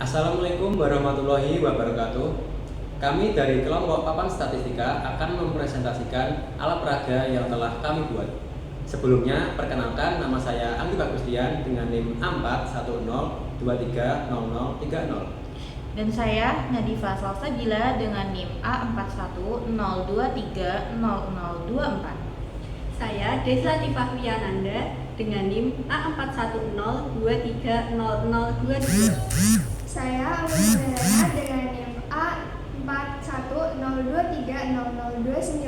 Assalamualaikum warahmatullahi wabarakatuh. Kami dari kelompok Papan Statistika akan mempresentasikan alat peraga yang telah kami buat. Sebelumnya, perkenalkan nama saya Anggi Bagustian dengan NIM A410230030. Dan saya Nadifa Salsabila dengan NIM A410230024. Saya Desa Latifah Wiyananda dengan NIM A410230022. Saya Alun Maulana dengan NIM A410230029.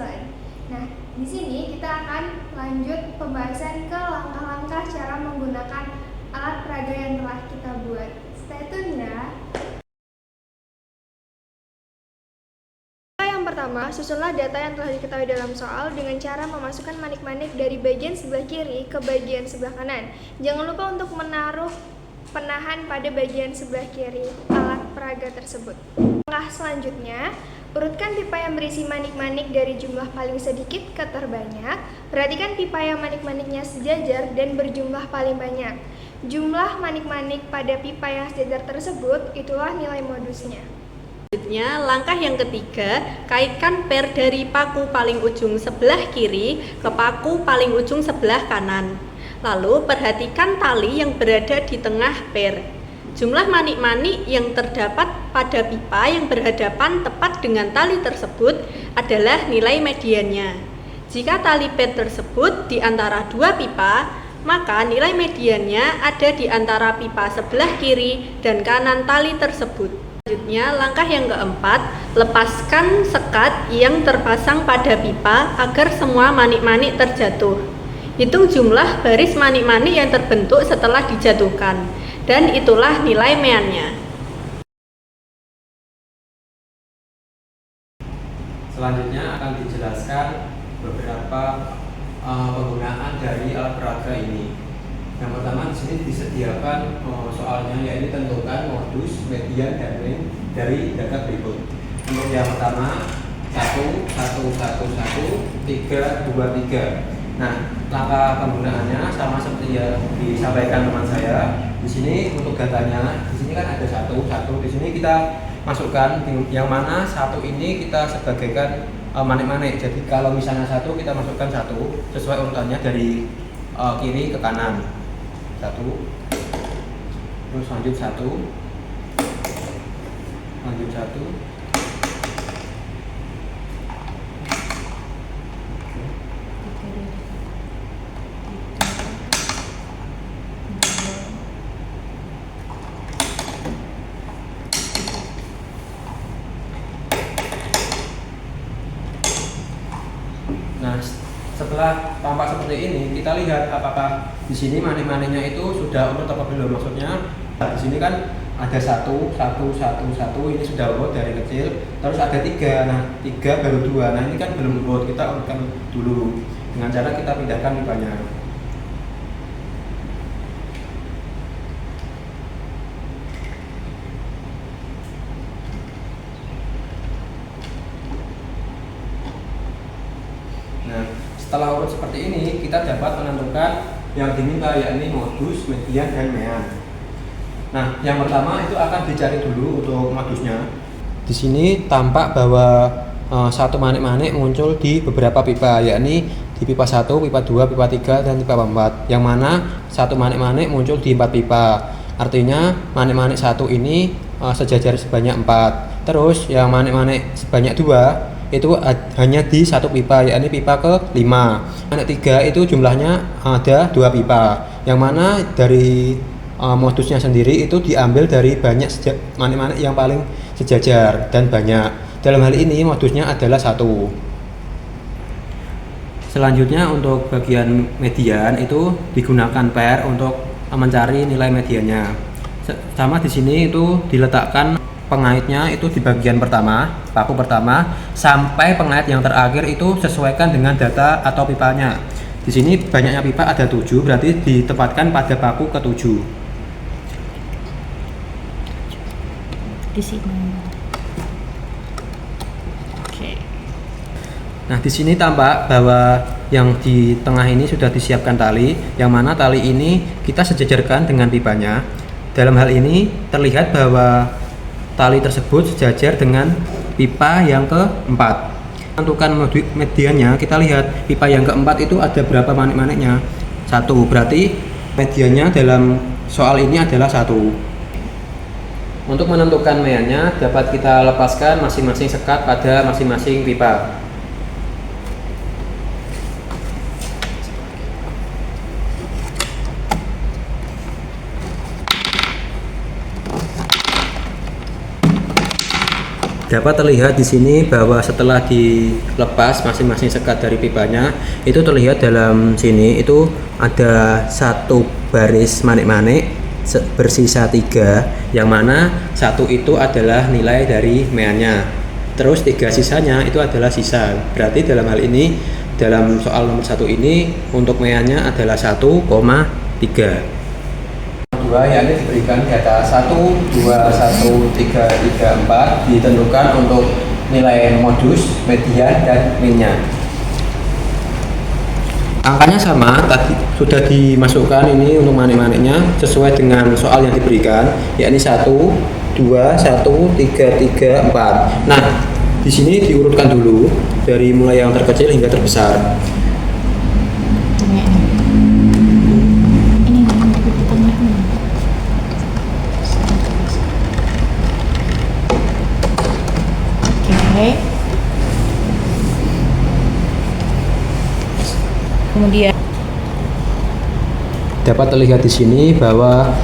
Nah, di sini kita akan lanjut pembahasan ke langkah-langkah cara menggunakan alat peraga yang telah kita buat. Stay tune ya. Yang pertama, susunlah data yang telah diketahui dalam soal dengan cara memasukkan manik-manik dari bagian sebelah kiri ke bagian sebelah kanan. Jangan lupa untuk menaruh penahan pada bagian sebelah kiri alat peraga tersebut. Langkah selanjutnya, urutkan pipa yang berisi manik-manik dari jumlah paling sedikit ke terbanyak. Perhatikan pipa yang manik-maniknya sejajar dan berjumlah paling banyak. Jumlah manik-manik pada pipa yang sejajar tersebut, itulah nilai modusnya. Selanjutnya, langkah yang ketiga, kaitkan per dari paku paling ujung sebelah kiri ke paku paling ujung sebelah kanan. Lalu perhatikan tali yang berada di tengah per. Jumlah manik-manik yang terdapat pada pipa yang berhadapan tepat dengan tali tersebut adalah nilai mediannya. Jika tali per tersebut di antara dua pipa, maka nilai mediannya ada di antara pipa sebelah kiri dan kanan tali tersebut. Selanjutnya, langkah yang keempat, lepaskan sekat yang terpasang pada pipa agar semua manik-manik terjatuh. Hitung jumlah baris manik-manik yang terbentuk setelah dijatuhkan, dan itulah nilai meannya. Selanjutnya akan dijelaskan beberapa penggunaan dari alat peraga ini. Yang pertama, di sini disediakan soalnya, yaitu tentukan modus, median, dan mean dari data berikut. Untuk yang pertama, 1, 1, 1, 1, 3, 2, 3. Nah, langkah penggunaannya sama seperti yang disampaikan teman saya. Di sini untuk datanya, di sini kan ada 1, 1. Di sini kita masukkan yang mana 1 ini kita sebagaikan manik-manik. Jadi kalau misalnya 1 kita masukkan 1 sesuai urutannya dari kiri ke kanan. 1. Terus lanjut 1. Lanjut 1. Nah, setelah tampak seperti ini, kita lihat apakah di sini manik-maniknya itu sudah urut atau belum. Maksudnya, di sini kan ada 1, 1, 1, 1, ini sudah urut dari kecil. Terus ada 3, nah 3 baru 2. Nah ini kan belum urut, kita urutkan dulu dengan cara kita pindahkan pipanya. Nah, setelah urut seperti ini, kita dapat menentukan yang diminta, yakni modus, median, dan mean. Nah, yang pertama itu akan dicari dulu untuk modusnya. Di sini tampak bahwa satu manik-manik muncul di beberapa pipa, yakni di pipa 1, pipa 2, pipa 3, dan pipa 4. Yang mana satu manik-manik muncul di 4 pipa. Artinya manik-manik 1 ini sejajar sebanyak 4. Terus yang manik-manik sebanyak 2 itu hanya di satu pipa, yakni pipa ke-5. Manik 3 itu jumlahnya ada 2 pipa, yang mana dari modusnya sendiri itu diambil dari banyak manik-manik yang paling sejajar dan banyak. Dalam hal ini modusnya adalah 1. Selanjutnya untuk bagian median itu digunakan per untuk mencari nilai mediannya. Sama di sini itu diletakkan pengaitnya itu di bagian pertama, paku pertama, sampai pengait yang terakhir itu sesuaikan dengan data atau pipanya. Di sini banyaknya pipa ada 7, berarti ditempatkan pada paku ke-7. Di sini. Oke. Nah, di sini tampak bahwa yang di tengah ini sudah disiapkan tali, yang mana tali ini kita sejajarkan dengan pipanya. dalam hal ini terlihat bahwa tali tersebut sejajar dengan pipa yang keempat. Menentukan mediannya, kita lihat pipa yang keempat itu ada berapa manik-maniknya? 1, berarti mediannya dalam soal ini adalah 1. Untuk menentukan meannya dapat kita lepaskan masing-masing sekat pada masing-masing pipa. Dapat terlihat di sini bahwa setelah dilepas masing-masing sekat dari pipanya, itu terlihat dalam sini itu ada 1 baris manik-manik bersisa 3, yang mana 1 itu adalah nilai dari meannya. Terus 3 sisanya itu adalah sisa. Berarti dalam hal ini, dalam soal nomor 1 ini untuk meannya adalah 1,3. Yakni diberikan data 1, 2, 1, 3, 3, 4 ditentukan untuk nilai modus, median, dan minnya. Angkanya sama, tadi sudah dimasukkan ini untuk manik-maniknya sesuai dengan soal yang diberikan, yakni 1, 2, 1, 3, 3, 4. Nah, di sini diurutkan dulu dari mulai yang terkecil hingga terbesar. Kemudian dapat terlihat di sini bahwa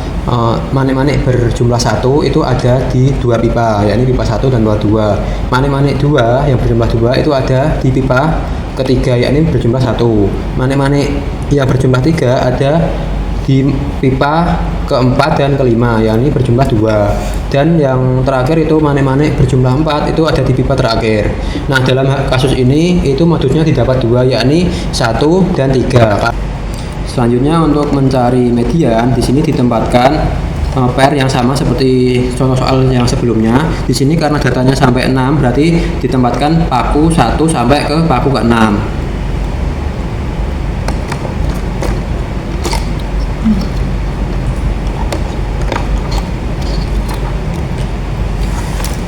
manik-manik berjumlah 1 itu ada di 2 pipa, yakni pipa 1 dan pipa 2. Manik-manik 2 yang berjumlah 2 itu ada di pipa ketiga, yakni berjumlah 1. Manik-manik yang berjumlah 3 ada di pipa keempat dan kelima, yakni berjumlah 2. Dan yang terakhir itu manik-manik berjumlah 4 itu ada di pipa terakhir. Nah, dalam kasus ini itu modusnya didapat 2, yakni 1 dan 3. Selanjutnya untuk mencari median, di sini ditempatkan pair yang sama seperti contoh soal yang sebelumnya. Di sini karena datanya sampai 6, berarti ditempatkan paku 1 sampai ke paku ke-6.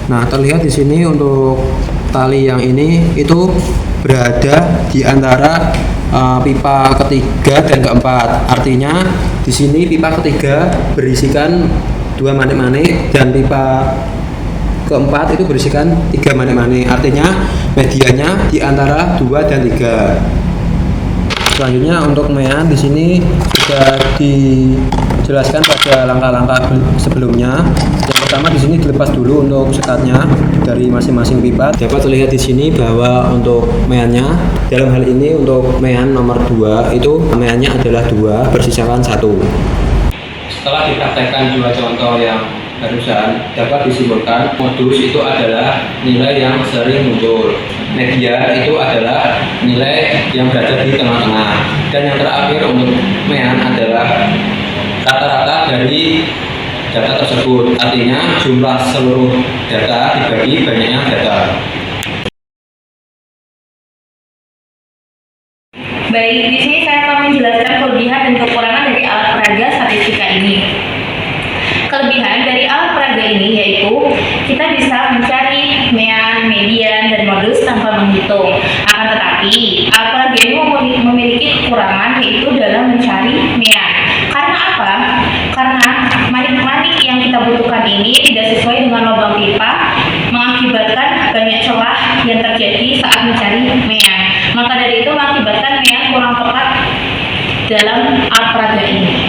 Nah, terlihat di sini untuk tali yang ini itu berada di antara pipa ketiga dan keempat. Artinya di sini pipa ketiga berisikan 2 manik-manik dan pipa keempat itu berisikan 3 manik-manik. Artinya mediannya di antara 2 dan 3. Selanjutnya untuk mean di sini sudah dijelaskan pada langkah-langkah sebelumnya. Yang pertama di sini dilepas dulu untuk sekatnya dari masing-masing pipa. Dapat terlihat di sini bahwa untuk meannya dalam hal ini untuk mean nomor 2 itu meannya adalah 2 bersisakan 1. Setelah dipraktekkan 2 contoh yang barusan, dapat disimpulkan modus itu adalah nilai yang sering muncul. Median itu adalah nilai yang berada di tengah-tengah. Dan yang terakhir untuk mean adalah rata-rata dari data tersebut. Artinya jumlah seluruh data dibagi banyaknya data. baik, di sini saya akan menjelaskan kelebihan dan kekurangan dari alat peraga statistika ini. Kelebihan dari alat peraga ini yaitu kita bisa mencari mean, median, dan modus tanpa menghitung. Akan tetapi, alat peraga ini memiliki kekurangan yaitu dalam mencari mean. Karena apa? Karena manik-manik yang kita butuhkan ini tidak sesuai dengan lubang pipa, mengakibatkan banyak celah yang terjadi saat mencari mean. Maka dari itu mengakibatkan mean kurang tepat dalam alat peraga ini.